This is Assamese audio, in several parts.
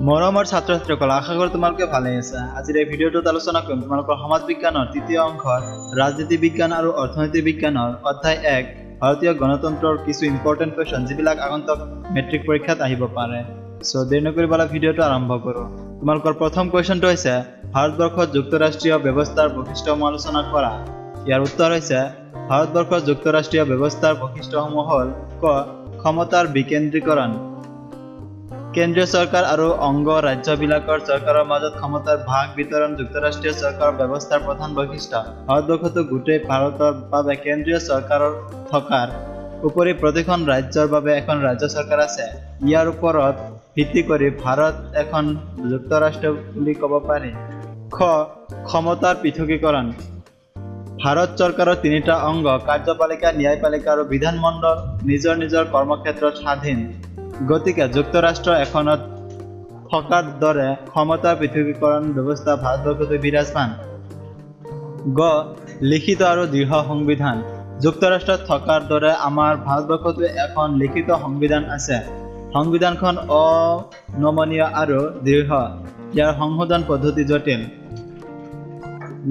মৰমৰ ছাত্ৰ ছাত্ৰীসকল, আশা কৰোঁ তোমালোকে ভালে আছা। আজিৰ এই ভিডিঅ'টোত আলোচনা কৰিম তোমালোকৰ সমাজ বিজ্ঞানৰ তৃতীয় অংশৰ ৰাজনীতি বিজ্ঞান আৰু অৰ্থনীতি বিজ্ঞানৰ অধ্যায় 1 ভাৰতীয় গণতন্ত্ৰৰ কিছু ইম্পৰ্টেণ্ট কুৱেশ্যন যিবিলাক আগন্তুক মেট্ৰিক পৰীক্ষাত আহিব পাৰে। সো দেৰি নকৰি ভিডিঅ'টো আৰম্ভ কৰোঁ। তোমালোকৰ প্ৰথম কুৱেশ্যনটো হৈছে ভাৰতবৰ্ষত যুক্তৰাষ্ট্ৰীয় ব্যৱস্থাৰ বৈশিষ্ট্যসমূহ আলোচনা কৰা। ইয়াৰ উত্তৰ হৈছে ভাৰতবৰ্ষৰ যুক্তৰাষ্ট্ৰীয় ব্যৱস্থাৰ বৈশিষ্ট্যসমূহ হ'ল ক ক্ষমতাৰ বিকেন্দ্ৰীকৰণ। কেন্দ্ৰীয় চৰকাৰ আৰু অংগ ৰাজ্যবিলাকৰ চৰকাৰৰ মাজত ক্ষমতাৰ ভাগ বিতৰণ যুক্তৰাষ্ট্ৰীয় চৰকাৰৰ ব্যৱস্থাৰ প্ৰধান বৈশিষ্ট্য। ভাৰতবৰ্ষতো গোটেই ভাৰতৰ বাবে কেন্দ্ৰীয় চৰকাৰৰ থকাৰ উপৰি প্ৰতিখন ৰাজ্যৰ বাবে এখন ৰাজ্য চৰকাৰ আছে। ইয়াৰ ওপৰত ভিত্তি কৰি ভাৰত এখন যুক্তৰাষ্ট্ৰ বুলি ক'ব পাৰি। খ ক্ষমতাৰ পৃথকীকৰণ। ভাৰত চৰকাৰৰ তিনিটা অংগ কাৰ্যপালিকা, ন্যায়পালিকা আৰু বিধানমণ্ডল নিজৰ নিজৰ কৰ্মক্ষেত্ৰত স্বাধীন। গতিকে যুক্তৰাষ্ট্ৰ এখনত থকাৰ দৰে ক্ষমতাৰ পৃথকীকৰণ ব্যৱস্থা ভাৰতবৰ্ষতো বিৰাজমান। গ লিখিত আৰু দৃঢ় সংবিধান। যুক্তৰাষ্ট্ৰত থকাৰ দৰে আমাৰ ভাৰতবৰ্ষতো এখন লিখিত সংবিধান আছে। সংবিধানখন অনমনীয় আৰু দৃঢ়। ইয়াৰ সংশোধন পদ্ধতি জটিল।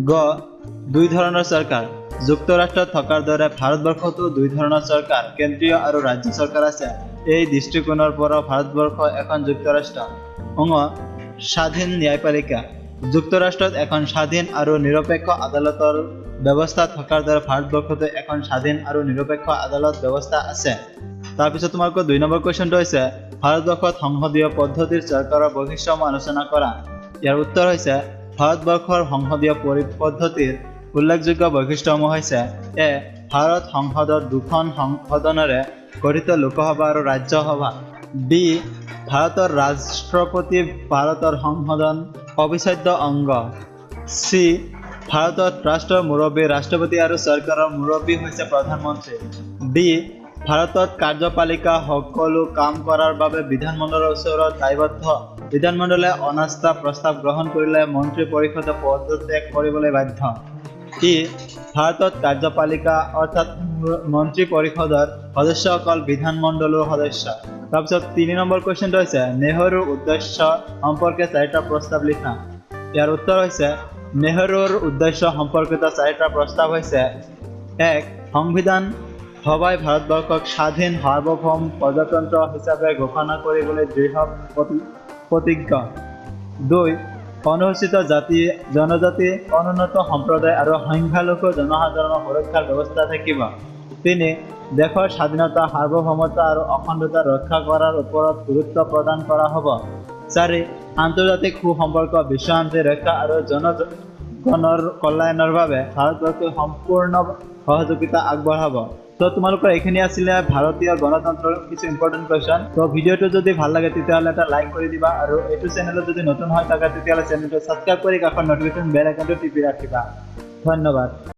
গ দুই ধৰণৰ চৰকাৰ। যুক্তৰাষ্ট্ৰত থকাৰ দৰে ভাৰতবৰ্ষতো দুই ধৰণৰ চৰকাৰ, কেন্দ্ৰীয় আৰু ৰাজ্য চৰকাৰ আছে। এই দৃষ্টিকোণৰ পৰা ভাৰতবৰ্ষ এখন যুক্তৰাষ্ট্ৰ। ঙ স্বাধীন ন্যায়পালিকা। যুক্তৰাষ্ট্ৰত এখন স্বাধীন আৰু নিৰপেক্ষ আদালতৰ ব্যৱস্থা থকাৰ দৰে ভাৰতবৰ্ষতো এখন স্বাধীন আৰু নিৰপেক্ষ আদালত ব্যৱস্থা আছে। তাৰপিছত তোমালোকৰ 2 নম্বৰ কুৱেশ্যনটো হৈছে ভাৰতবৰ্ষত সংসদীয় পদ্ধতিৰ চৰকাৰৰ বৈশিষ্ট্যসমূহ আলোচনা কৰা। ইয়াৰ উত্তৰ হৈছে ভাৰতবৰ্ষৰ সংসদীয় পদ্ধতিৰ উল্লেখযোগ্য বৈশিষ্ট্যসমূহ হৈছে এ ভাৰত সংসদত দুখন সদনেৰে গঠিত লোকসভা আৰু ৰাজ্যসভা। বি ভাৰতৰ ৰাষ্ট্ৰপতি ভাৰতৰ সংসদৰ অবিচ্ছেদ্য অংগ। চি ভাৰতত ৰাষ্ট্ৰৰ মুৰব্বী ৰাষ্ট্ৰপতি আৰু চৰকাৰৰ মুৰব্বী হৈছে প্ৰধানমন্ত্ৰী। ডি ভাৰতত কাৰ্যপালিকা সকলো কাম কৰাৰ বাবে বিধানমণ্ডলৰ ওচৰত দায়বদ্ধ। বিধানমণ্ডলে অনাস্থা প্ৰস্তাৱ গ্ৰহণ কৰিলে মন্ত্ৰী পৰিষদে পদত্যাগ কৰিবলৈ বাধ্য। ই ভাৰতত কাৰ্যপালিকা অৰ্থাৎ মন্ত্ৰী পৰিষদৰ সদস্যসকল বিধানমণ্ডলৰ সদস্য। তাৰপিছত 3 নম্বৰ কুৱেশ্যনটো হৈছে নেহৰুৰ উদ্দেশ্য সম্পৰ্কে 4টা প্ৰস্তাৱ লিখা। ইয়াৰ উত্তৰ হৈছে নেহৰুৰ উদ্দেশ্য সম্পৰ্কিত 4টা প্ৰস্তাৱ হৈছে 1 সংবিধান সভাই ভাৰতবৰ্ষক স্বাধীন সাৰ্বভৌম প্ৰজাতন্ত্ৰ হিচাপে ঘোষণা কৰিবলৈ দৃঢ় প্ৰতিজ্ঞ। 2 অনুসূচিত জাতি জনজাতি, অনুন্নত সম্প্ৰদায় আৰু সংখ্যালঘু জনসাধাৰণৰ সুৰক্ষাৰ ব্যৱস্থা থাকিব। 3 দেশৰ স্বাধীনতা, সাৰ্বভৌমত্ব আৰু অখণ্ডতা ৰক্ষা কৰাৰ ওপৰত গুৰুত্ব প্ৰদান কৰা হ'ব। 4 আন্তৰ্জাতিক সুসম্পৰ্ক, বিশ্বশান্তি ৰক্ষা আৰু জনগণৰ কল্যাণৰ বাবে ভাৰতবৰ্ষই সম্পূৰ্ণ সহযোগিতা আগবঢ়াব। তো তোমালোকৰ এইখিনি আছিলে ভাৰতীয় গণতন্ত্ৰৰ কিছু ইম্পৰ্টেণ্ট কুৱেশ্যন। তো ভিডিঅ'টো যদি ভাল লাগে তেতিয়াহ'লে এটা লাইক কৰি দিবা আৰু এইটো চেনেলত যদি নতুন হয় তেতিয়াহ'লে চেনেলটো ছাবস্ক্ৰাইব কৰি কাষৰ নটিফিকেশ্যন বেল আইকনটো টিপি ৰাখিবা। ধন্যবাদ।